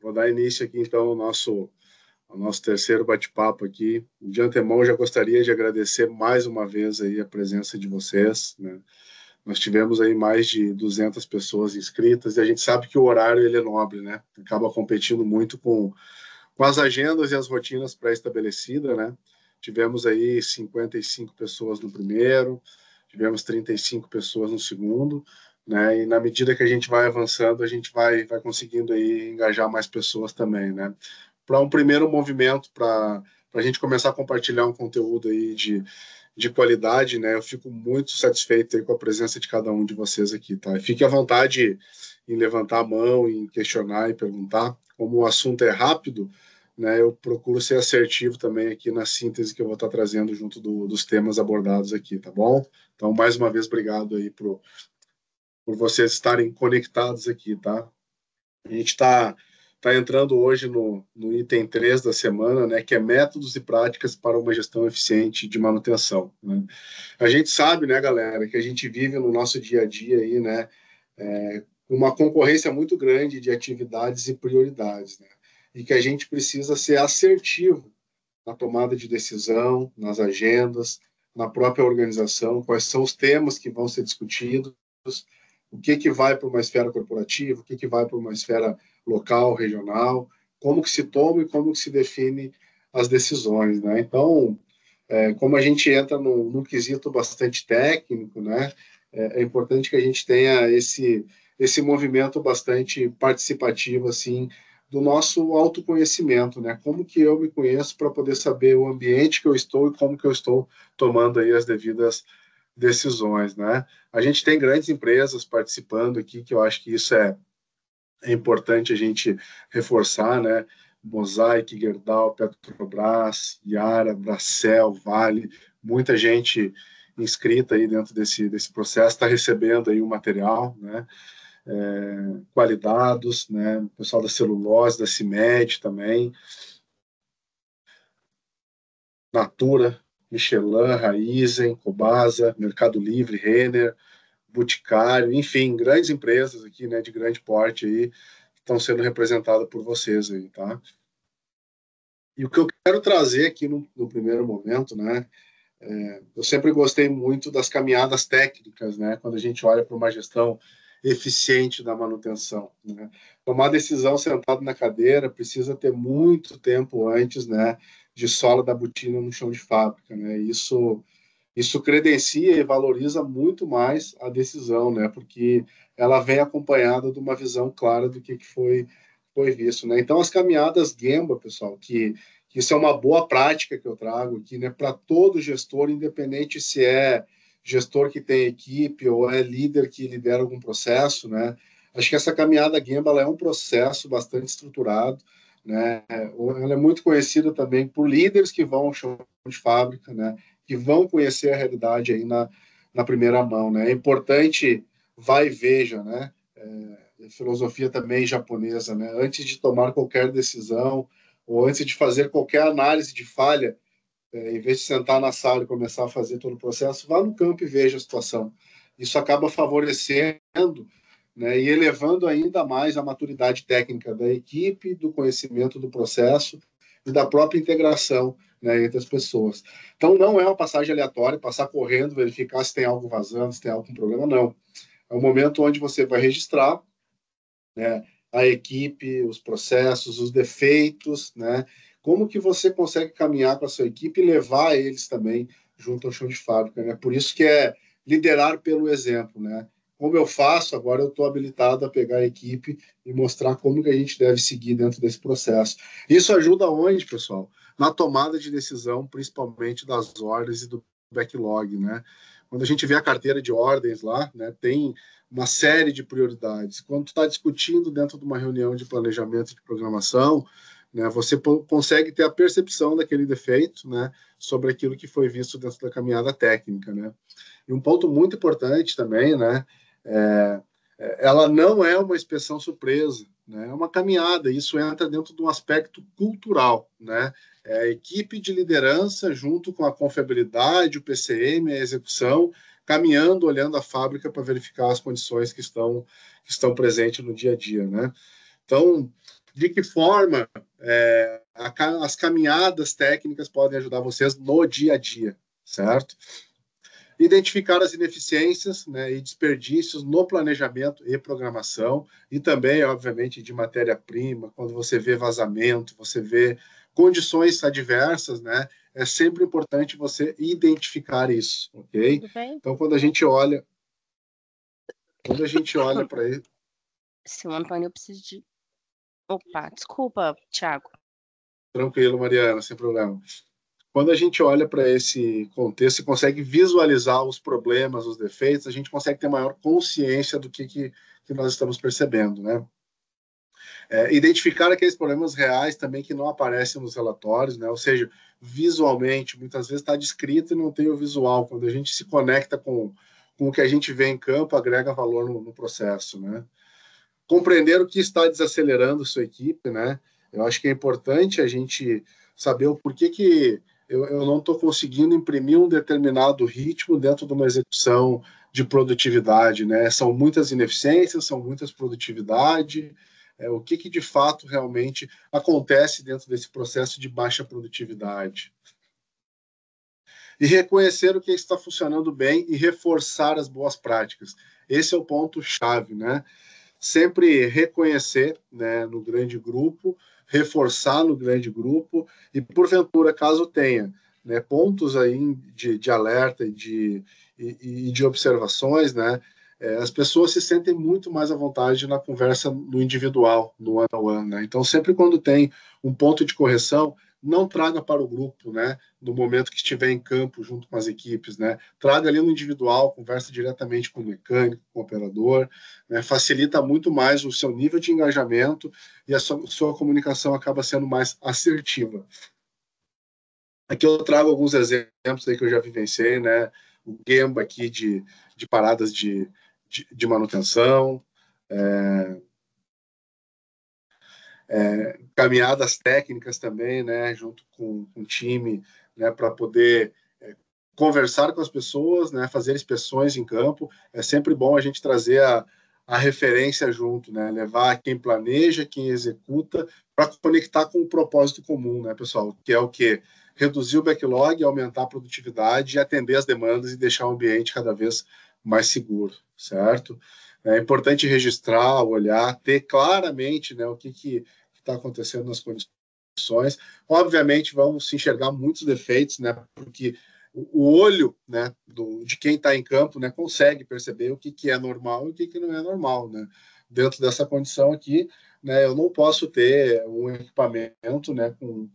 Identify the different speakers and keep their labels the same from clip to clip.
Speaker 1: Vou dar início aqui, então, ao nosso terceiro bate-papo aqui. De antemão, já gostaria de agradecer mais uma vez aí a presença de vocês, né? Nós tivemos aí mais de 200 pessoas inscritas e a gente sabe que o horário ele é nobre, né? Acaba competindo muito com as agendas e as rotinas pré-estabelecidas, né? Tivemos aí 55 pessoas no primeiro, tivemos 35 pessoas no segundo, né? E na medida que a gente vai avançando, a gente vai conseguindo aí engajar mais pessoas também, né? Para um primeiro movimento, para a gente começar a compartilhar um conteúdo aí de qualidade, né? Eu fico muito satisfeito aí com a presença de cada um de vocês aqui, tá? E fique à vontade em levantar a mão, em questionar e perguntar. Como o assunto é rápido, né? Eu procuro ser assertivo também aqui na síntese que eu vou estar trazendo junto dos temas abordados aqui, tá bom? Então, mais uma vez, obrigado aí por vocês estarem conectados aqui, tá? A gente tá entrando hoje no item 3 da semana, né, que é métodos e práticas para uma gestão eficiente de manutenção, né? A gente sabe, né, galera, que a gente vive no nosso dia a dia aí, né, uma concorrência muito grande de atividades e prioridades, né? E que a gente precisa ser assertivo na tomada de decisão, nas agendas, na própria organização, quais são os temas que vão ser discutidos, o que vai para uma esfera corporativa, o que vai para uma esfera local, regional, como que se toma e como que se define as decisões, né? Então, como a gente entra num quesito bastante técnico, né? É importante que a gente tenha esse movimento bastante participativo, assim, do nosso autoconhecimento, né? Como que eu me conheço para poder saber o ambiente que eu estou e como que eu estou tomando aí as devidas decisões, né? A gente tem grandes empresas participando aqui, que eu acho que isso é importante a gente reforçar, né? Mosaic, Gerdau, Petrobras, Yara, Bracel, Vale, muita gente inscrita aí dentro desse processo, está recebendo aí o material, né? Qualidados, né? O pessoal da celulose, da CIMED também, Natura, Michelin, Raizen, Cobasa, Mercado Livre, Renner, Boticário, enfim, grandes empresas aqui, né, de grande porte aí, que estão sendo representadas por vocês aí, tá? E o que eu quero trazer aqui no primeiro momento, né, eu sempre gostei muito das caminhadas técnicas, né, quando a gente olha para uma gestão eficiente da manutenção, né? Tomar decisão sentado na cadeira precisa ter muito tempo antes, né, de sola da botina no chão de fábrica, né? Isso credencia e valoriza muito mais a decisão, né? Porque ela vem acompanhada de uma visão clara do que foi visto, né? Então, as caminhadas Gemba, pessoal, que isso é uma boa prática que eu trago aqui, né? Para todo gestor, independente se é gestor que tem equipe ou é líder que lidera algum processo, né? Acho que essa caminhada Gemba ela é um processo bastante estruturado, né? Ela é muito conhecida também por líderes que vão ao chão de fábrica, né? Que vão conhecer a realidade aí na primeira mão, né? É importante vai e veja, né? Filosofia também japonesa, né? Antes de tomar qualquer decisão ou antes de fazer qualquer análise de falha, em vez de sentar na sala e começar a fazer todo o processo, vá no campo e veja a situação. Isso acaba favorecendo, né, e elevando ainda mais a maturidade técnica da equipe, do conhecimento do processo e da própria integração, né, entre as pessoas. Então, não é uma passagem aleatória, passar correndo, verificar se tem algo vazando, se tem algum problema, não. É um momento onde você vai registrar, né, a equipe, os processos, os defeitos, né? Como que você consegue caminhar com a sua equipe e levar eles também junto ao chão de fábrica, né? Por isso que é liderar pelo exemplo, né? Como eu faço, agora eu estou habilitado a pegar a equipe e mostrar como que a gente deve seguir dentro desse processo. Isso ajuda onde, pessoal? Na tomada de decisão, principalmente das ordens e do backlog, né? Quando a gente vê a carteira de ordens lá, né, tem uma série de prioridades. Quando tu está discutindo dentro de uma reunião de planejamento de programação, né, você consegue ter a percepção daquele defeito, né, sobre aquilo que foi visto dentro da caminhada técnica, né. E um ponto muito importante também, né, ela não é uma inspeção surpresa, né, é uma caminhada. Isso entra dentro de um aspecto cultural, né. A equipe de liderança junto com a confiabilidade, o PCM, a execução, caminhando, olhando a fábrica para verificar as condições que estão presentes no dia a dia, né? Então, de que forma as caminhadas técnicas podem ajudar vocês no dia a dia, certo? Identificar as ineficiências, né, e desperdícios no planejamento e programação, e também, obviamente, de matéria-prima, quando você vê vazamento, você vê condições adversas, né, é sempre importante você identificar isso, ok?
Speaker 2: Tudo bem?
Speaker 1: Então, quando a gente olha para ele,
Speaker 2: Seu Antônio, eu preciso de... Opa, desculpa, Thiago.
Speaker 1: tranquilo, Mariana, sem problema. Quando a gente olha para esse contexto e consegue visualizar os problemas, os defeitos, a gente consegue ter maior consciência do que nós estamos percebendo, né? Identificar aqueles problemas reais também que não aparecem nos relatórios, né? Ou seja, visualmente, muitas vezes está descrito e não tem o visual. Quando a gente se conecta com o que a gente vê em campo, agrega valor no processo, né? Compreender o que está desacelerando sua equipe, né? Eu acho que é importante a gente saber o porquê que eu não estou conseguindo imprimir um determinado ritmo dentro de uma execução de produtividade, né? São muitas ineficiências, são muitas produtividade, o que de fato realmente acontece dentro desse processo de baixa produtividade. E reconhecer o que está funcionando bem e reforçar as boas práticas. Esse é o ponto-chave, né? Sempre reconhecer, né, no grande grupo, reforçar no grande grupo e, porventura, caso tenha, né, pontos aí de alerta e de observações, né, as pessoas se sentem muito mais à vontade na conversa no individual, no one-on-one, né? Então, sempre quando tem um ponto de correção, não traga para o grupo, né, no momento que estiver em campo junto com as equipes, né? Traga ali no individual, conversa diretamente com o mecânico, com o operador, né? Facilita muito mais o seu nível de engajamento e a sua comunicação acaba sendo mais assertiva. Aqui eu trago alguns exemplos aí que eu já vivenciei, né? O Gemba aqui de paradas de manutenção, caminhadas técnicas também, né? Junto com o time, né? Para poder conversar com as pessoas, né? Fazer inspeções em campo. É sempre bom a gente trazer a referência junto, né? Levar quem planeja, quem executa, para conectar com o propósito comum, né, pessoal? Que é o quê? Reduzir o backlog, aumentar a produtividade, atender as demandas e deixar o ambiente cada vez mais seguro, certo? É importante registrar, olhar, ter claramente, né, o que está acontecendo nas condições. Obviamente, vamos se enxergar muitos defeitos, né, porque o olho, né, de quem está em campo, né, consegue perceber o que é normal e o que não é normal, né? Dentro dessa condição aqui, né, eu não posso ter um equipamento, né, com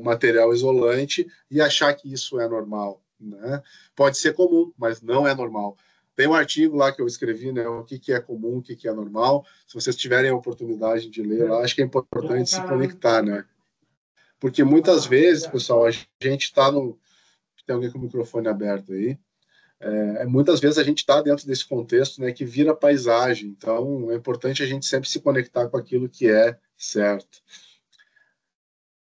Speaker 1: material isolante e achar que isso é normal, né? Pode ser comum, mas não é normal. Tem um artigo lá que eu escrevi, né, o que é comum, o que é normal. Se vocês tiverem a oportunidade de ler lá, acho que é importante se conectar, né? Porque muitas vezes, pessoal, a gente está no... Tem alguém com o microfone aberto aí. Muitas vezes a gente está dentro desse contexto, né, que vira paisagem. Então, é importante a gente sempre se conectar com aquilo que é certo.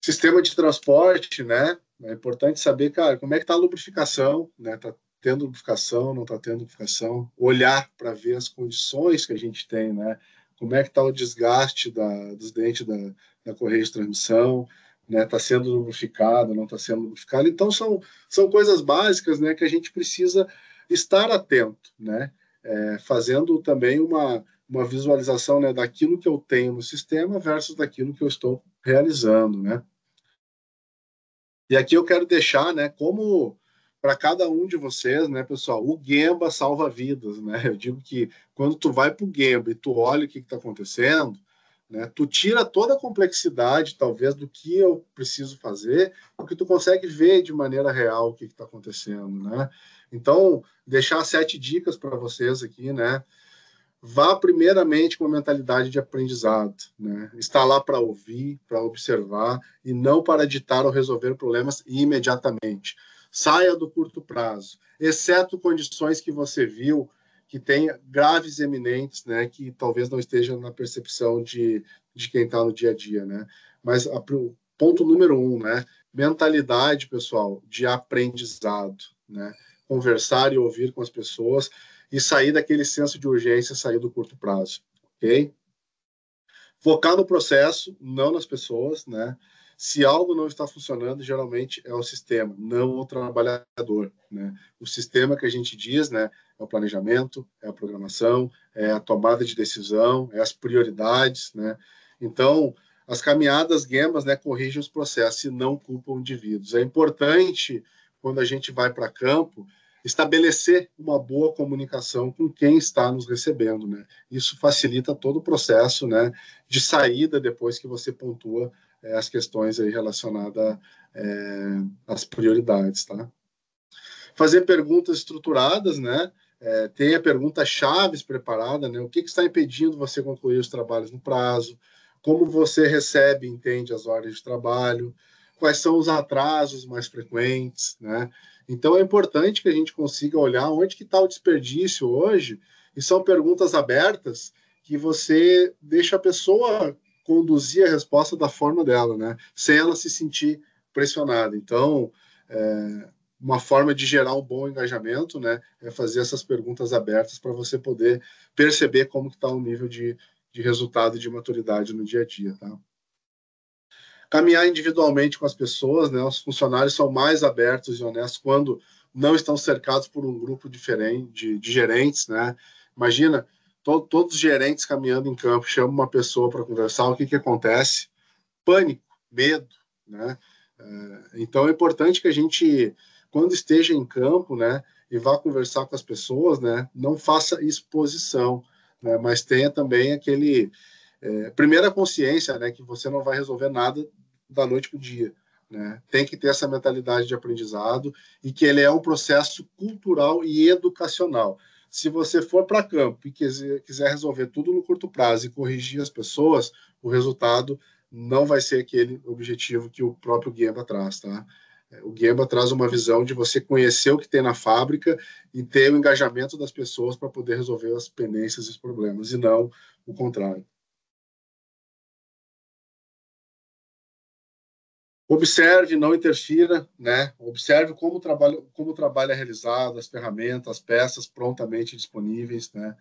Speaker 1: Sistema de transporte, né? É importante saber, cara, como é que está a lubrificação, né? Está tendo lubrificação, não está tendo lubrificação? Olhar para ver as condições que a gente tem, né? Como é que está o desgaste dos dentes da correia de transmissão, né? Está sendo lubrificado, não está sendo lubrificado? Então, são coisas básicas, né, que a gente precisa estar atento, né? Fazendo também uma visualização, né, daquilo que eu tenho no sistema versus daquilo que eu estou realizando, né? E aqui eu quero deixar, né, como para cada um de vocês, né, pessoal, o Gemba salva vidas, né? Eu digo que quando tu vai para o Gemba e tu olha o que está acontecendo, né, tu tira toda a complexidade, talvez, do que eu preciso fazer, porque tu consegue ver de maneira real o que está acontecendo, né? Então, deixar 7 dicas para vocês aqui, né? Vá primeiramente com uma mentalidade de aprendizado, né? Está lá para ouvir, para observar e não para ditar ou resolver problemas imediatamente. Saia do curto prazo, exceto condições que você viu que tenha graves eminentes, né? Que talvez não estejam na percepção de quem está no dia a dia, né? Mas ponto número 1, né? Mentalidade, pessoal, de aprendizado, né? Conversar e ouvir com as pessoas e sair daquele senso de urgência, sair do curto prazo, ok? Focar no processo, não nas pessoas, né? Se algo não está funcionando, geralmente é o sistema, não o trabalhador, né? O sistema que a gente diz, né, é o planejamento, é a programação, é a tomada de decisão, é as prioridades, né? Então, as caminhadas Gembas, né, corrigem os processos e não culpam indivíduos. É importante, quando a gente vai para campo, estabelecer uma boa comunicação com quem está nos recebendo, né? Isso facilita todo o processo, né, de saída depois que você pontua as questões aí relacionadas às prioridades, tá? Fazer perguntas estruturadas, né? Ter a pergunta chaves preparada, né? O que está impedindo você concluir os trabalhos no prazo? Como você recebe e entende as ordens de trabalho? Quais são os atrasos mais frequentes, né? Então é importante que a gente consiga olhar onde que está o desperdício hoje, e são perguntas abertas que você deixa a pessoa conduzir a resposta da forma dela, né? Sem ela se sentir pressionada. Então, uma forma de gerar um bom engajamento, né, é fazer essas perguntas abertas para você poder perceber como está o nível de resultado e de maturidade no dia a dia, tá? Caminhar individualmente com as pessoas, né, os funcionários são mais abertos e honestos quando não estão cercados por um grupo diferente de gerentes, né? Imagina, todos os gerentes caminhando em campo, chamam uma pessoa para conversar, o que que acontece? Pânico, medo, né? Então é importante que a gente, quando esteja em campo, né, e vá conversar com as pessoas, né, não faça exposição, né, mas tenha também aquele primeira consciência, né, que você não vai resolver nada da noite para o dia, né? Tem que ter essa mentalidade de aprendizado e que ele é um processo cultural e educacional. Se você for para campo e quiser resolver tudo no curto prazo e corrigir as pessoas, o resultado não vai ser aquele objetivo que o próprio Gemba traz, tá? O Gemba traz uma visão de você conhecer o que tem na fábrica e ter o engajamento das pessoas para poder resolver as pendências e os problemas, e não o contrário. Observe, não interfira, né? Observe como o trabalho é realizado, as ferramentas, as peças prontamente disponíveis, né?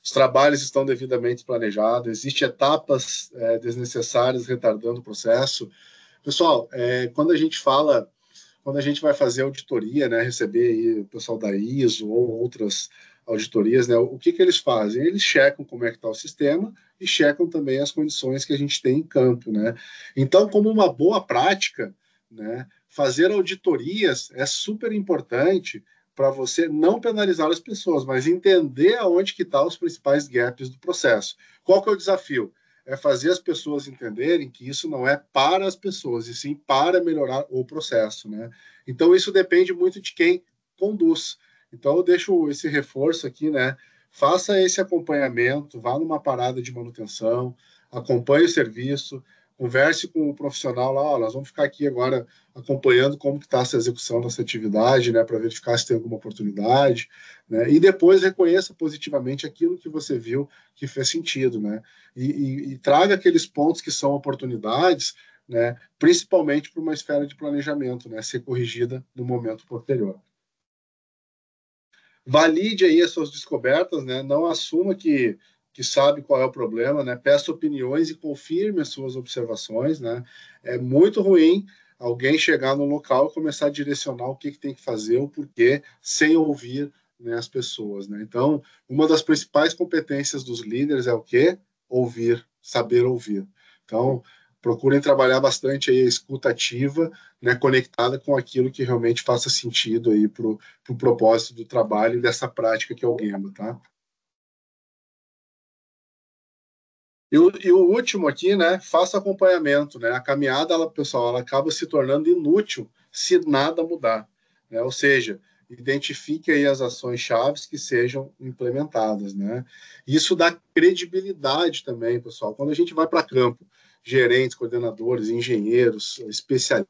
Speaker 1: Os trabalhos estão devidamente planejados, existem etapas desnecessárias retardando o processo. Pessoal, quando a gente vai fazer auditoria, né, receber aí o pessoal da ISO ou outras auditorias, né, o que que eles fazem? Eles checam como é que está o sistema e checam também as condições que a gente tem em campo, né? Então, como uma boa prática, né, fazer auditorias é super importante para você não penalizar as pessoas, mas entender aonde que estão os principais gaps do processo. Qual que é o desafio? É fazer as pessoas entenderem que isso não é para as pessoas, e sim para melhorar o processo, né? Então, isso depende muito de quem conduz. Então, eu deixo esse reforço aqui, né? Faça esse acompanhamento, vá numa parada de manutenção, acompanhe o serviço, converse com o profissional lá, ó, nós vamos ficar aqui agora acompanhando como que está essa execução dessa atividade, né, para verificar se tem alguma oportunidade, né, e depois reconheça positivamente aquilo que você viu que fez sentido, né, e traga aqueles pontos que são oportunidades, né, principalmente para uma esfera de planejamento, né, ser corrigida no momento posterior. Valide aí as suas descobertas, né, não assuma que sabe qual é o problema, né, peça opiniões e confirme as suas observações, né, é muito ruim alguém chegar no local e começar a direcionar o que tem que fazer, o porquê, sem ouvir, né, as pessoas, né. Então, uma das principais competências dos líderes é o quê? Ouvir, saber ouvir. Então, procurem trabalhar bastante aí a escuta ativa, né, conectada com aquilo que realmente faça sentido aí para o propósito do trabalho e dessa prática que é o Gemba, tá? E o último aqui, né, faça acompanhamento, né? A caminhada, ela, pessoal, ela acaba se tornando inútil se nada mudar, né? Ou seja, identifique aí as ações chaves que sejam implementadas, né? Isso dá credibilidade também, pessoal. Quando a gente vai para campo, gerentes, coordenadores, engenheiros, especialistas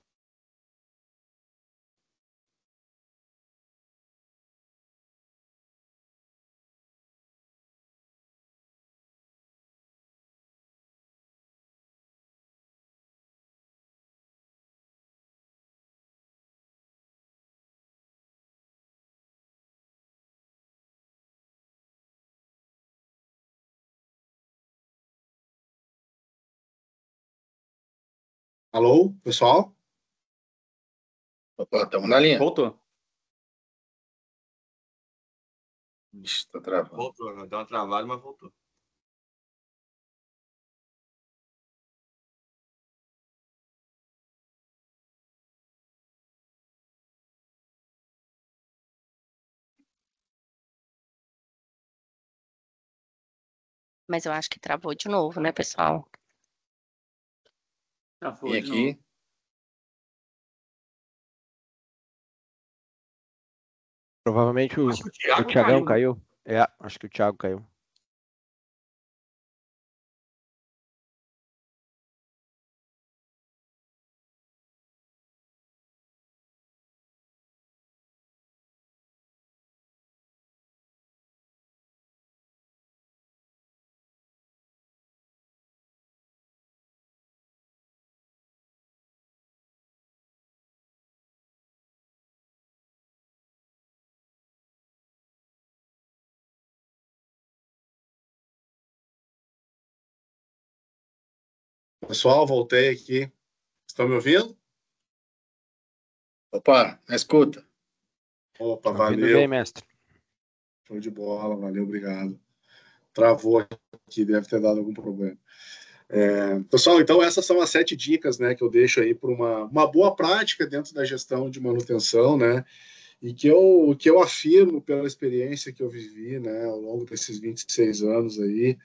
Speaker 1: Alô, pessoal?
Speaker 3: Opa, estamos na linha.
Speaker 4: Voltou.
Speaker 3: Ixi, tá travando.
Speaker 5: Voltou, deu uma travada, mas voltou.
Speaker 2: Mas eu acho que travou de novo, né, pessoal?
Speaker 4: Já foi
Speaker 3: Vem
Speaker 4: de
Speaker 3: aqui.
Speaker 4: novo.
Speaker 6: Provavelmente o
Speaker 5: Acho que o Thiago
Speaker 6: Thiagão
Speaker 5: caiu, né?
Speaker 6: caiu. É, acho que o Thiago caiu.
Speaker 1: Pessoal, voltei aqui. Estão me ouvindo?
Speaker 3: Opa, na escuta.
Speaker 1: Opa,
Speaker 6: Tá ouvindo
Speaker 1: valeu.
Speaker 6: bem, mestre?
Speaker 1: Show de bola, valeu, obrigado. Travou aqui, deve ter dado algum problema. Pessoal, então essas são as 7 dicas, né, que eu deixo aí para uma boa prática dentro da gestão de manutenção, né, e que eu afirmo pela experiência que eu vivi, né, ao longo desses 26 anos aí.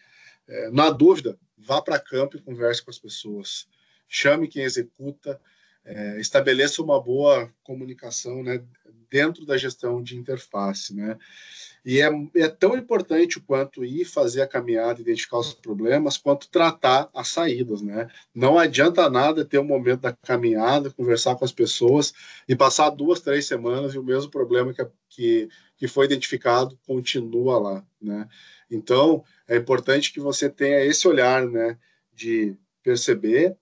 Speaker 1: Na dúvida, vá para campo e converse com as pessoas. Chame quem executa, estabeleça uma boa comunicação, né, dentro da gestão de interface, né. E é tão importante quanto ir fazer a caminhada, identificar os problemas, quanto tratar as saídas, né? Não adianta nada ter um momento da caminhada, conversar com as pessoas e passar 2, 3 semanas e o mesmo problema que foi identificado continua lá, né? Então, é importante que você tenha esse olhar, né, de perceber,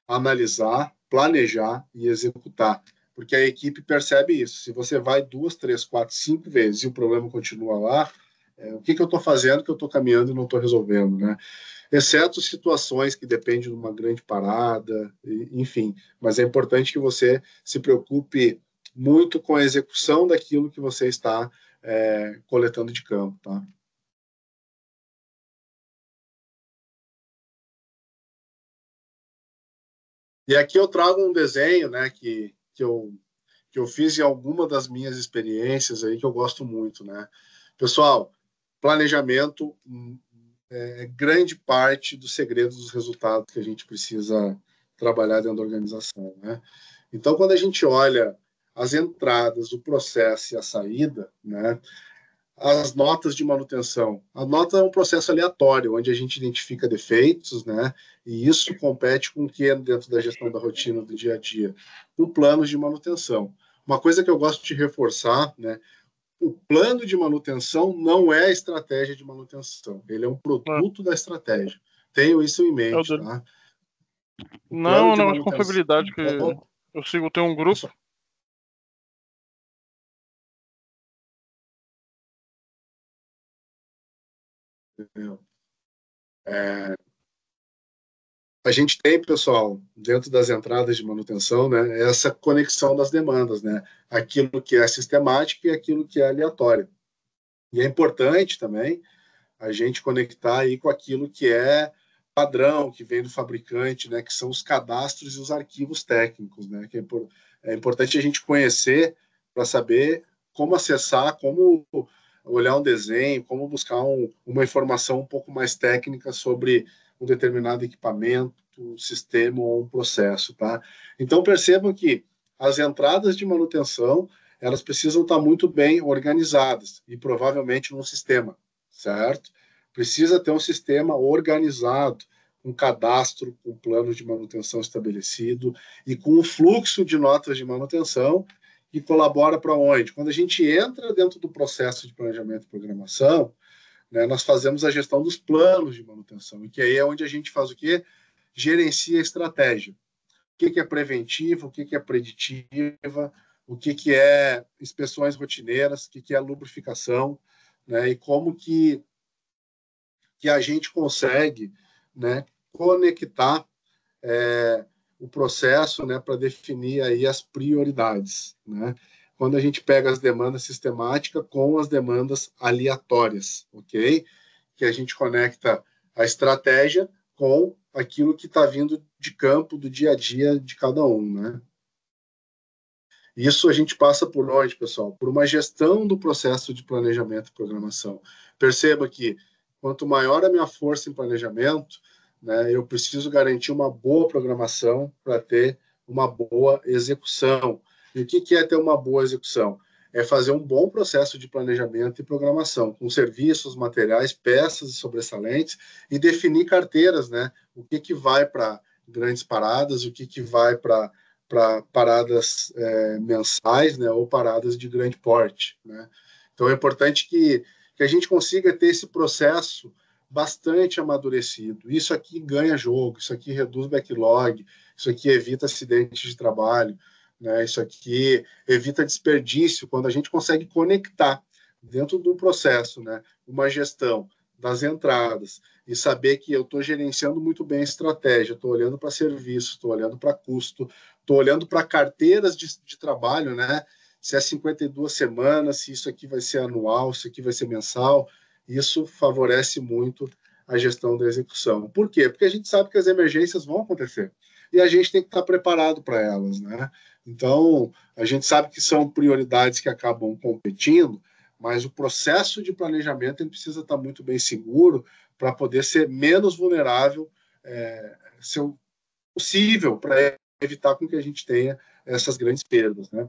Speaker 1: analisar, planejar e executar. Porque a equipe percebe isso. Se você vai 2, 3, 4, 5 vezes e o problema continua lá, o que eu estou fazendo que eu estou caminhando e não estou resolvendo, né? Exceto situações que dependem de uma grande parada, enfim. Mas é importante que você se preocupe muito com a execução daquilo que você está coletando de campo, tá? E aqui eu trago um desenho, né, que eu fiz em alguma das minhas experiências aí que eu gosto muito, né? Pessoal, planejamento é grande parte do segredo dos resultados que a gente precisa trabalhar dentro da organização, né? Então, quando a gente olha as entradas, o processo e a saída, né? As notas de manutenção. A nota é um processo aleatório, onde a gente identifica defeitos, né? E isso compete com o que é dentro da gestão da rotina do dia a dia, com planos de manutenção. Uma coisa que eu gosto de reforçar, né? O plano de manutenção não é a estratégia de manutenção, ele é um produto da estratégia. Tenho isso em mente, tá?
Speaker 7: Não, é um negócio de confiabilidade que eu sigo, tem um grupo.
Speaker 1: A gente tem, pessoal, dentro das entradas de manutenção, né, essa conexão das demandas, né? Aquilo que é sistemático e aquilo que é aleatório. E é importante também a gente conectar aí com aquilo que é padrão, que vem do fabricante, né, que são os cadastros e os arquivos técnicos, né? Que é importante a gente conhecer para saber como acessar, como olhar um desenho, como buscar uma informação um pouco mais técnica sobre um determinado equipamento, um sistema ou um processo, tá? Então percebam que as entradas de manutenção elas precisam estar muito bem organizadas e provavelmente num sistema, certo? Precisa ter um sistema organizado, um cadastro, com um plano de manutenção estabelecido e com um fluxo de notas de manutenção que colabora para onde? Quando a gente entra dentro do processo de planejamento e programação, né, nós fazemos a gestão dos planos de manutenção, e que aí é onde a gente faz o quê? Gerencia a estratégia. O que é preventivo, o que é preditiva, o que é inspeções rotineiras, o que é lubrificação, né, e como que a gente consegue, né, conectar o processo, né, para definir aí as prioridades, né? Quando a gente pega as demandas sistemáticas com as demandas aleatórias, ok? Que a gente conecta a estratégia com aquilo que está vindo de campo, do dia a dia de cada um, né? Isso a gente passa por onde, pessoal? Por uma gestão do processo de planejamento e programação. Perceba que quanto maior a minha força em planejamento, né, eu preciso garantir uma boa programação para ter uma boa execução. E o que é ter uma boa execução? É fazer um bom processo de planejamento e programação, com serviços, materiais, peças sobressalentes, e definir carteiras, né? O que vai para grandes paradas, o que vai para paradas mensais, né, ou paradas de grande porte, né? Então é importante que a gente consiga ter esse processo bastante amadurecido. Isso aqui ganha jogo, isso aqui reduz backlog, isso aqui evita acidentes de trabalho, né? Isso aqui evita desperdício quando a gente consegue conectar dentro do processo, né, uma gestão das entradas e saber que eu estou gerenciando muito bem a estratégia, estou olhando para serviço, estou olhando para custo, estou olhando para carteiras de trabalho, né? Se é 52 semanas, se isso aqui vai ser anual, se isso aqui vai ser mensal, isso favorece muito a gestão da execução. Por quê? Porque a gente sabe que as emergências vão acontecer e a gente tem que estar preparado para elas, né? Então, a gente sabe que são prioridades que acabam competindo, mas o processo de planejamento ele precisa estar muito bem seguro para poder ser menos vulnerável, se possível, para evitar com que a gente tenha essas grandes perdas, né?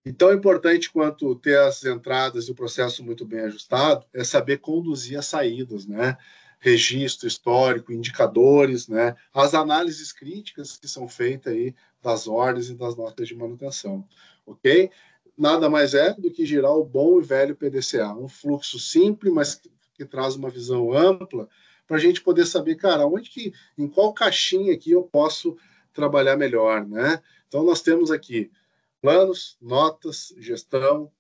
Speaker 1: E tão importante quanto ter as entradas e o processo muito bem ajustado é saber conduzir as saídas, né? Registro histórico, indicadores, né? As análises críticas que são feitas aí das ordens e das notas de manutenção, ok? Nada mais é do que girar o bom e velho PDCA, um fluxo simples, mas que traz uma visão ampla para a gente poder saber, cara, em qual caixinha aqui eu posso trabalhar melhor, né? Então nós temos aqui planos, notas, gestão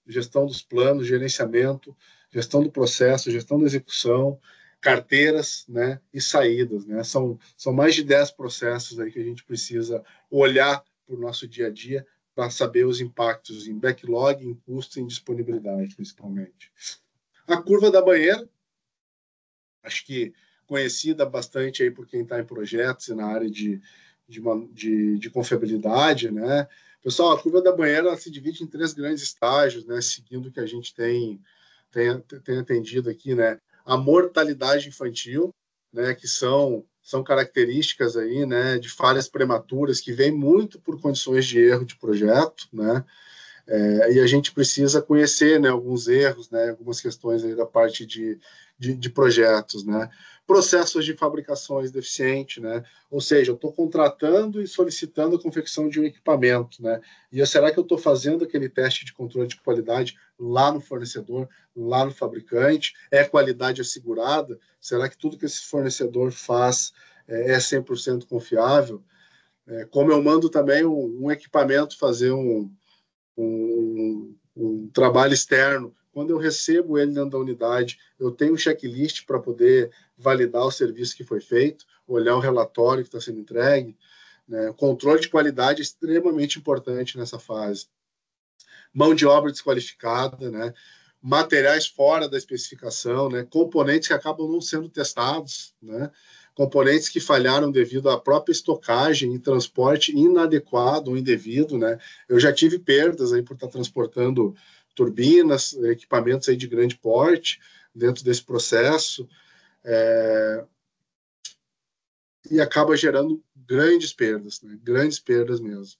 Speaker 1: dos planos, gerenciamento, gestão do processo, gestão da execução, carteiras, né, e saídas, né? São mais de 10 processos aí que a gente precisa olhar para o nosso dia a dia para saber os impactos em backlog, em custo e em disponibilidade, principalmente. A curva da banheira, acho que conhecida bastante aí por quem está em projetos e na área de confiabilidade, né? Pessoal, a curva da banheira se divide em 3 grandes estágios, né? Seguindo o que a gente tem atendido aqui, né? A mortalidade infantil, né? Que são características aí, né? De falhas prematuras que vêm muito por condições de erro de projeto, né? E a gente precisa conhecer, né, alguns erros, né, algumas questões aí da parte de projetos, né? Processos de fabricações deficientes, né? Ou seja, eu estou contratando e solicitando a confecção de um equipamento, né? E será que eu estou fazendo aquele teste de controle de qualidade lá no fornecedor, lá no fabricante? É qualidade assegurada? Será que tudo que esse fornecedor faz é 100% confiável? Como eu mando também um equipamento fazer um trabalho externo, quando eu recebo ele dentro da unidade, eu tenho um checklist para poder validar o serviço que foi feito, olhar o relatório que está sendo entregue, né? O controle de qualidade é extremamente importante nessa fase. Mão de obra desqualificada, né? Materiais fora da especificação, né? Componentes que acabam não sendo testados, né? Componentes que falharam devido à própria estocagem e transporte inadequado ou indevido, né? Eu já tive perdas aí por estar transportando turbinas, equipamentos aí de grande porte dentro desse processo, e acaba gerando grandes perdas, né? Grandes perdas mesmo.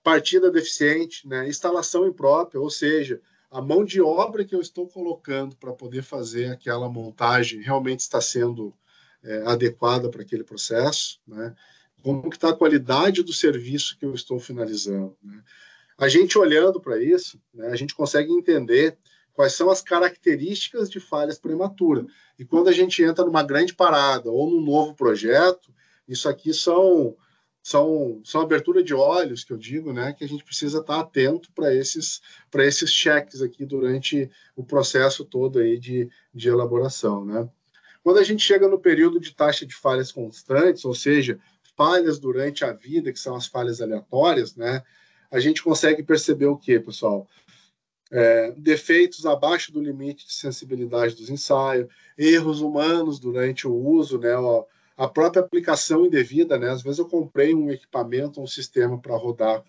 Speaker 1: Partida deficiente, né? Instalação imprópria, ou seja, a mão de obra que eu estou colocando para poder fazer aquela montagem realmente está sendo adequada para aquele processo, né? Como que está a qualidade do serviço que eu estou finalizando, né? A gente olhando para isso, né, a gente consegue entender quais são as características de falhas prematuras. E quando a gente entra numa grande parada ou num novo projeto, isso aqui são abertura de olhos, que eu digo, né, que a gente precisa estar atento para esses cheques aqui durante o processo todo aí de elaboração, né? Quando a gente chega no período de taxa de falhas constantes, ou seja, falhas durante a vida, que são as falhas aleatórias, né, a gente consegue perceber o quê, pessoal? Defeitos abaixo do limite de sensibilidade dos ensaios, erros humanos durante o uso, né, a própria aplicação indevida, né, às vezes eu comprei um equipamento, um sistema para rodar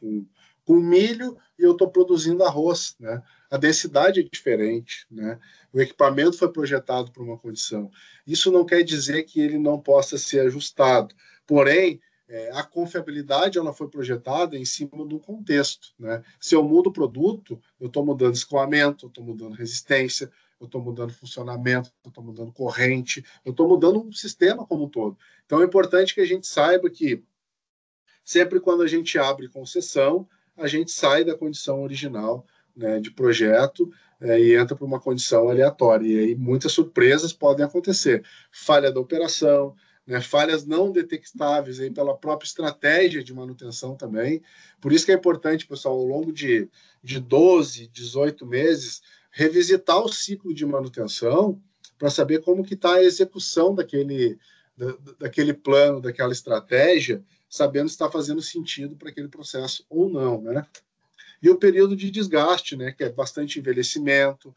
Speaker 1: com milho e eu estou produzindo arroz, né, a densidade é diferente, né, o equipamento foi projetado para uma condição. Isso não quer dizer que ele não possa ser ajustado, porém, a confiabilidade ela foi projetada em cima do contexto, né? Se eu mudo o produto, eu estou mudando escoamento, eu estou mudando resistência, eu estou mudando funcionamento, eu estou mudando corrente, eu estou mudando um sistema como um todo. Então é importante que a gente saiba que sempre quando a gente abre concessão, a gente sai da condição original, né, de projeto e entra para uma condição aleatória. E aí muitas surpresas podem acontecer. Falha da operação, né, falhas não detectáveis aí pela própria estratégia de manutenção também. Por isso que é importante, pessoal, ao longo de 12, 18 meses, revisitar o ciclo de manutenção para saber como que está a execução daquele plano, daquela estratégia, sabendo se está fazendo sentido para aquele processo ou não, né? E o período de desgaste, né, que é bastante envelhecimento,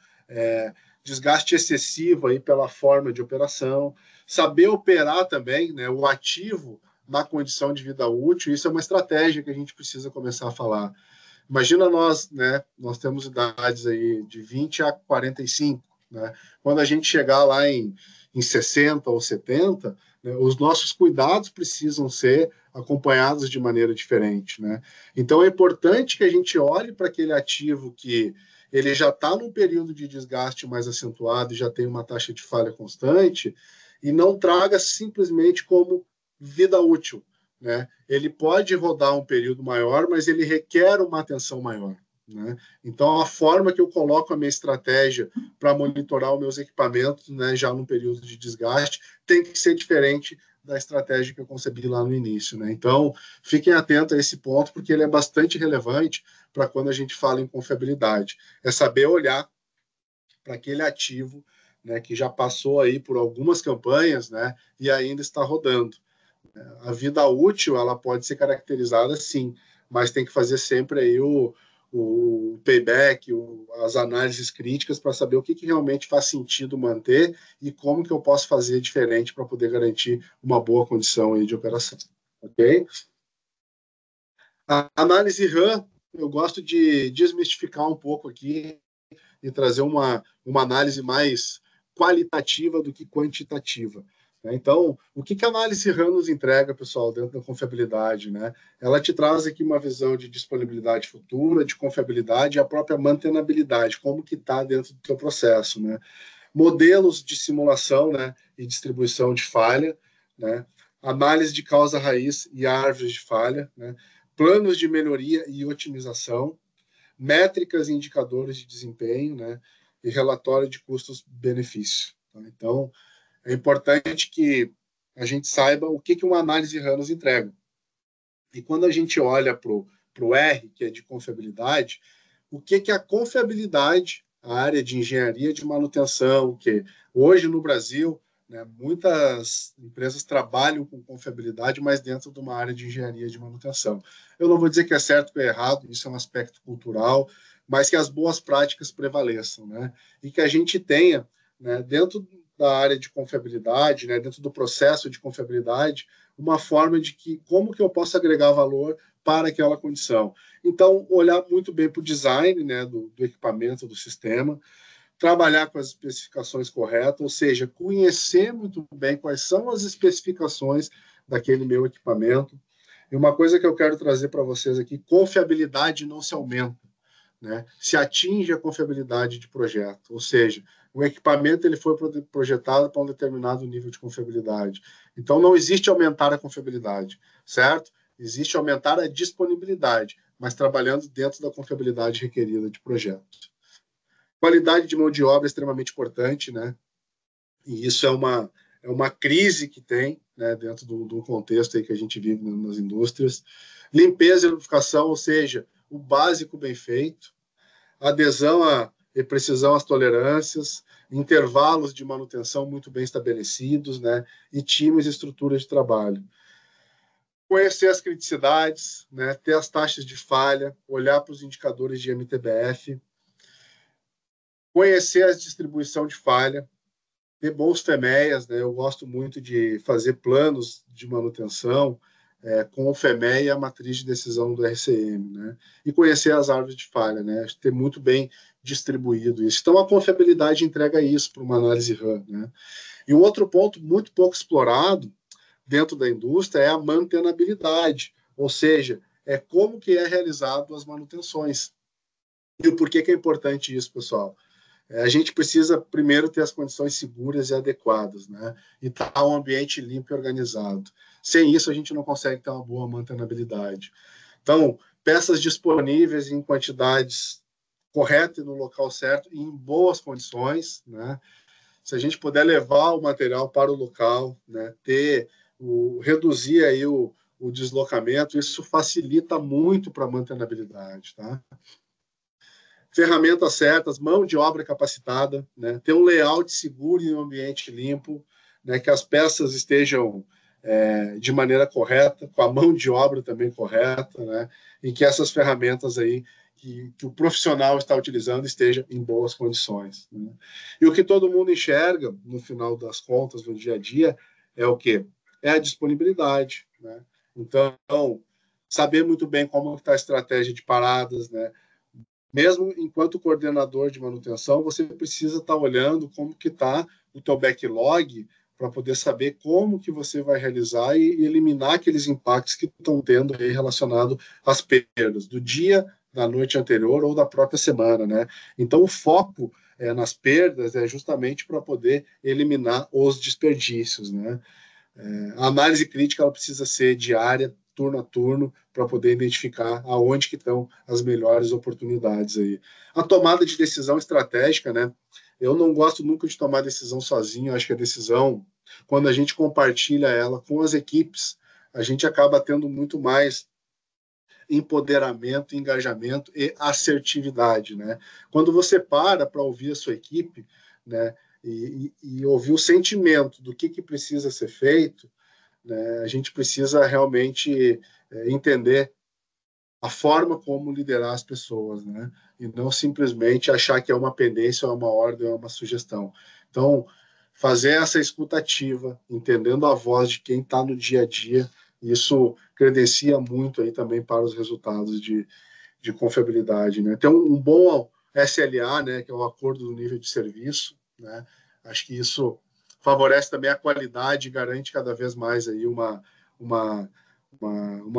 Speaker 1: desgaste excessivo aí pela forma de operação, saber operar também, né, o ativo na condição de vida útil, isso é uma estratégia que a gente precisa começar a falar. Imagina nós, né, nós temos idades aí de 20 a 45, né, quando a gente chegar lá em 60 ou 70, né, os nossos cuidados precisam ser acompanhados de maneira diferente, né? Então é importante que a gente olhe para aquele ativo que ele já está num período de desgaste mais acentuado e já tem uma taxa de falha constante e não traga simplesmente como vida útil, né? Ele pode rodar um período maior, mas ele requer uma atenção maior, né? Então, a forma que eu coloco a minha estratégia para monitorar os meus equipamentos, né, já num período de desgaste, tem que ser diferente da estratégia que eu concebi lá no início, né? Então, fiquem atentos a esse ponto, porque ele é bastante relevante para quando a gente fala em confiabilidade. É saber olhar para aquele ativo, né, que já passou aí por algumas campanhas, né, e ainda está rodando. A vida útil ela pode ser caracterizada sim, mas tem que fazer sempre aí o payback, as análises críticas para saber o que realmente faz sentido manter e como que eu posso fazer diferente para poder garantir uma boa condição aí de operação. Ok? A análise RAM, eu gosto de desmistificar um pouco aqui e trazer uma análise mais qualitativa do que quantitativa. Então, o que a análise RAM nos entrega, pessoal, dentro da confiabilidade, né? Ela te traz aqui uma visão de disponibilidade futura, de confiabilidade e a própria mantenabilidade, como que está dentro do teu processo, né? Modelos de simulação, né, e distribuição de falha, né? Análise de causa raiz e árvores de falha, né? Planos de melhoria e otimização, métricas e indicadores de desempenho, né? E relatório de custos-benefício. Tá? Então, é importante que a gente saiba o que uma análise RAM nos entrega. E quando a gente olha para o R, que é de confiabilidade, o que a confiabilidade, a área de engenharia de manutenção, que hoje no Brasil, né, muitas empresas trabalham com confiabilidade, mas dentro de uma área de engenharia de manutenção. Eu não vou dizer que é certo ou é errado, isso é um aspecto cultural, mas que as boas práticas prevaleçam, né? E que a gente tenha, né, dentro da área de confiabilidade, né, dentro do processo de confiabilidade, uma forma de que como que eu posso agregar valor para aquela condição. Então, olhar muito bem para o design, né, do equipamento, do sistema, trabalhar com as especificações corretas, ou seja, conhecer muito bem quais são as especificações daquele meu equipamento. E uma coisa que eu quero trazer para vocês aqui, confiabilidade não se aumenta, né? Se atinge a confiabilidade de projeto, ou seja, o equipamento ele foi projetado para um determinado nível de confiabilidade. Então, não existe aumentar a confiabilidade, certo? Existe aumentar a disponibilidade, mas trabalhando dentro da confiabilidade requerida de projeto. Qualidade de mão de obra é extremamente importante, né? E isso é uma crise que tem, né, dentro do contexto aí que a gente vive nas indústrias. Limpeza e lubrificação, ou seja, o básico bem feito. Adesão e precisão às tolerâncias, intervalos de manutenção muito bem estabelecidos, né? E times e estruturas de trabalho. Conhecer as criticidades, né? Ter as taxas de falha, olhar para os indicadores de MTBF, conhecer a distribuição de falha, ter bons FEMEAs, né? Eu gosto muito de fazer planos de manutenção com o FEMEA e a matriz de decisão do RCM, né? E conhecer as árvores de falha, né? Ter muito bem distribuído isso. Então, a confiabilidade entrega isso para uma análise RAM, né? E um outro ponto muito pouco explorado dentro da indústria é a mantenabilidade, ou seja, é como que é realizado as manutenções. E o porquê que é importante isso, pessoal? A gente precisa primeiro ter as condições seguras e adequadas, né? E estar um ambiente limpo e organizado. Sem isso, a gente não consegue ter uma boa mantenabilidade. Então, peças disponíveis em quantidades corretas e no local certo e em boas condições, né? Se a gente puder levar o material para o local, né? Reduzir aí o deslocamento, isso facilita muito para a mantenabilidade, tá? Ferramentas certas, mão de obra capacitada, né? Ter um layout seguro e um ambiente limpo, né? Que as peças estejam de maneira correta, com a mão de obra também correta, né? E que essas ferramentas aí que o profissional está utilizando esteja em boas condições, né? E o que todo mundo enxerga, no final das contas, no dia a dia, é o quê? É a disponibilidade, né? Então, saber muito bem como está a estratégia de paradas, né? Mesmo enquanto coordenador de manutenção, você precisa estar olhando como que está o teu backlog para poder saber como que você vai realizar e eliminar aqueles impactos que estão tendo aí relacionado às perdas do dia, da noite anterior ou da própria semana, né? Então, o foco nas perdas é justamente para poder eliminar os desperdícios, né? A análise crítica ela precisa ser diária, turno a turno, para poder identificar aonde que estão as melhores oportunidades aí. A tomada de decisão estratégica, né? Eu não gosto nunca de tomar decisão sozinho, acho que a decisão, quando a gente compartilha ela com as equipes, a gente acaba tendo muito mais empoderamento, engajamento e assertividade, né? Quando você para ouvir a sua equipe, né, e ouvir o sentimento do que precisa ser feito, né, a gente precisa realmente entender a forma como liderar as pessoas, né? E não simplesmente achar que é uma pendência, ou uma ordem, ou uma sugestão. Então, fazer essa escutativa, entendendo a voz de quem está no dia a dia, isso credencia muito aí também para os resultados de confiabilidade, né? Ter um bom SLA, né, que é o acordo do nível de serviço, né? Acho que isso favorece também a qualidade e garante cada vez mais aí uma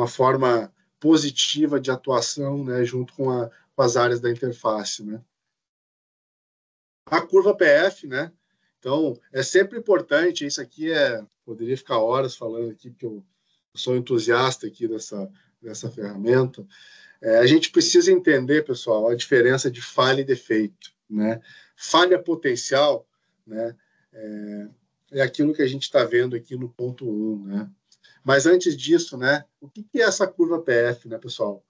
Speaker 1: forma positiva de atuação, né, junto com as áreas da interface, né? A curva PF, né? Então, é sempre importante, isso aqui poderia ficar horas falando aqui, porque eu sou entusiasta aqui dessa ferramenta. A gente precisa entender, pessoal, a diferença de falha e defeito, né? Falha potencial, né, é aquilo que a gente está vendo aqui no ponto 1, né? Mas antes disso, né, o que é essa curva PF, né, pessoal?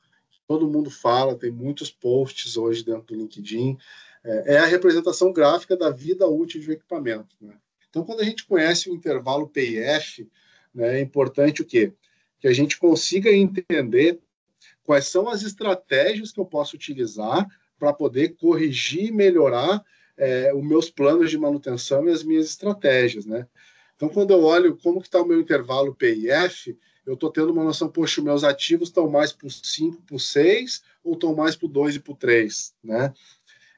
Speaker 1: Todo mundo fala, tem muitos posts hoje dentro do LinkedIn, é a representação gráfica da vida útil de um equipamento, né? Então, quando a gente conhece o intervalo PIF, né, é importante o quê? Que a gente consiga entender quais são as estratégias que eu posso utilizar para poder corrigir e melhorar os meus planos de manutenção e as minhas estratégias, né? Então, quando eu olho como que está o meu intervalo PIF, eu estou tendo uma noção, poxa, meus ativos estão mais para o 5, para o 6, ou estão mais para o 2 e para o 3, né?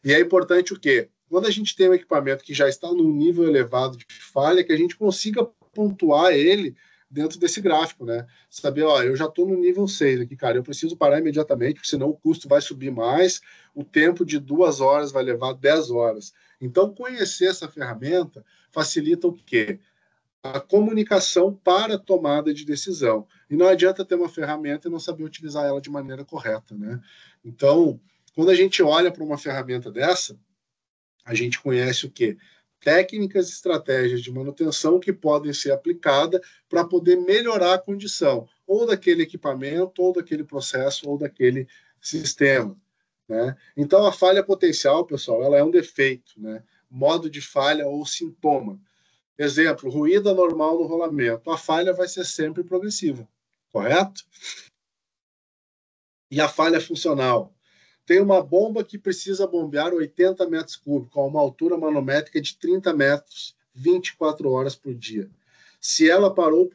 Speaker 1: E é importante o quê? Quando a gente tem um equipamento que já está num nível elevado de falha, que a gente consiga pontuar ele dentro desse gráfico, né? Saber, ó, eu já estou no nível 6 aqui, cara, eu preciso parar imediatamente, porque senão o custo vai subir mais, o tempo de 2 horas vai levar 10 horas. Então, conhecer essa ferramenta facilita o quê? A comunicação para a tomada de decisão. E não adianta ter uma ferramenta e não saber utilizar ela de maneira correta, né? Então, quando a gente olha para uma ferramenta dessa, a gente conhece o quê? Técnicas e estratégias de manutenção que podem ser aplicadas para poder melhorar a condição, ou daquele equipamento, ou daquele processo, ou daquele sistema, né? Então, a falha potencial, pessoal, ela é um defeito, né? Modo de falha ou sintoma. Exemplo, ruído anormal no rolamento. A falha vai ser sempre progressiva, correto? E a falha funcional. Tem uma bomba que precisa bombear 80 metros cúbicos, a uma altura manométrica de 30 metros, 24 horas por dia. Se ela parou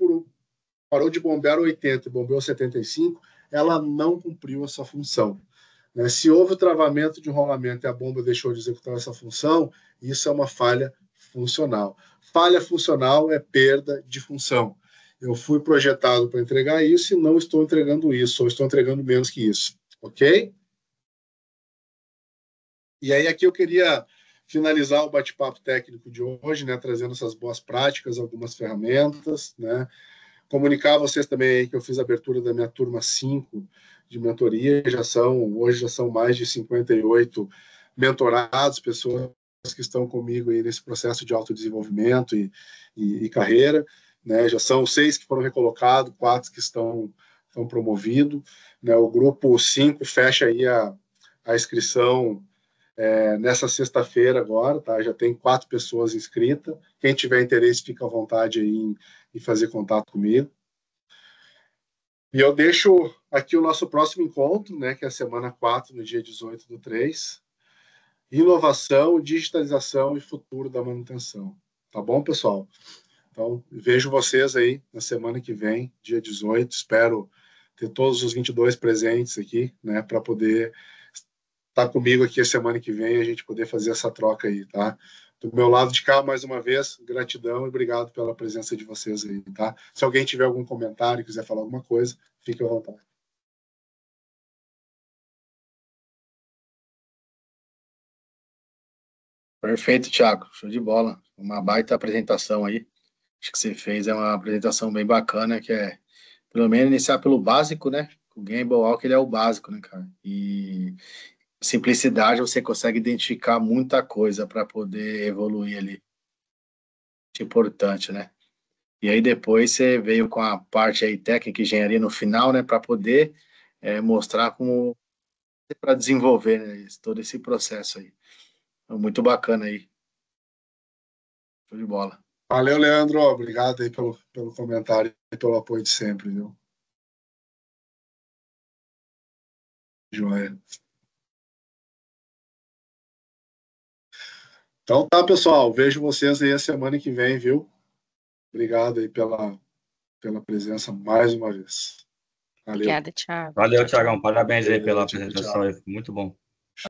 Speaker 1: de bombear 80 e bombeou 75, ela não cumpriu essa função. Se houve travamento de rolamento e a bomba deixou de executar essa função, isso é uma falha funcional. Falha funcional é perda de função. Eu fui projetado para entregar isso e não estou entregando isso, ou estou entregando menos que isso. Ok? E aí aqui eu queria finalizar o bate-papo técnico de hoje, né, trazendo essas boas práticas, algumas ferramentas, né? Comunicar a vocês também aí que eu fiz a abertura da minha turma 5 de mentoria, hoje já são mais de 58 mentorados, pessoas que estão comigo aí nesse processo de autodesenvolvimento e carreira, né? Já são 6 que foram recolocados, 4 que estão promovidos, né? O grupo 5 fecha aí a inscrição nessa sexta-feira agora, tá? Já tem 4 pessoas inscritas. Quem tiver interesse, fica à vontade aí em fazer contato comigo. E eu deixo aqui o nosso próximo encontro, né, que é a semana 4, no dia 18/3. Inovação, digitalização e futuro da manutenção. Tá bom, pessoal? Então, vejo vocês aí na semana que vem, dia 18. Espero ter todos os 22 presentes aqui, né, para poder estar comigo aqui a semana que vem e a gente poder fazer essa troca aí, tá? Do meu lado de cá, mais uma vez, gratidão e obrigado pela presença de vocês aí, tá? Se alguém tiver algum comentário, quiser falar alguma coisa, fique à vontade.
Speaker 3: Perfeito, Thiago. Show de bola. Uma baita apresentação aí. Acho que você fez uma apresentação bem bacana, que é, pelo menos, iniciar pelo básico, né? O Gamble Walk, ele é o básico, né, cara? E simplicidade, você consegue identificar muita coisa para poder evoluir ali. Importante, né? E aí depois você veio com a parte aí técnica e engenharia no final, né? Para poder mostrar como para desenvolver, né, todo esse processo aí. Então, muito bacana aí. Show de bola.
Speaker 1: Valeu, Leandro. Obrigado aí pelo comentário e pelo apoio de sempre, viu? Joia. Então tá, pessoal. Vejo vocês aí a semana que vem, viu? Obrigado aí pela presença mais uma vez. Valeu.
Speaker 2: Obrigada, Thiago.
Speaker 5: Valeu,
Speaker 2: Tchau, tchau.
Speaker 5: Thiagão. Parabéns aí pela
Speaker 1: Tchau, tchau.
Speaker 5: apresentação. Muito bom.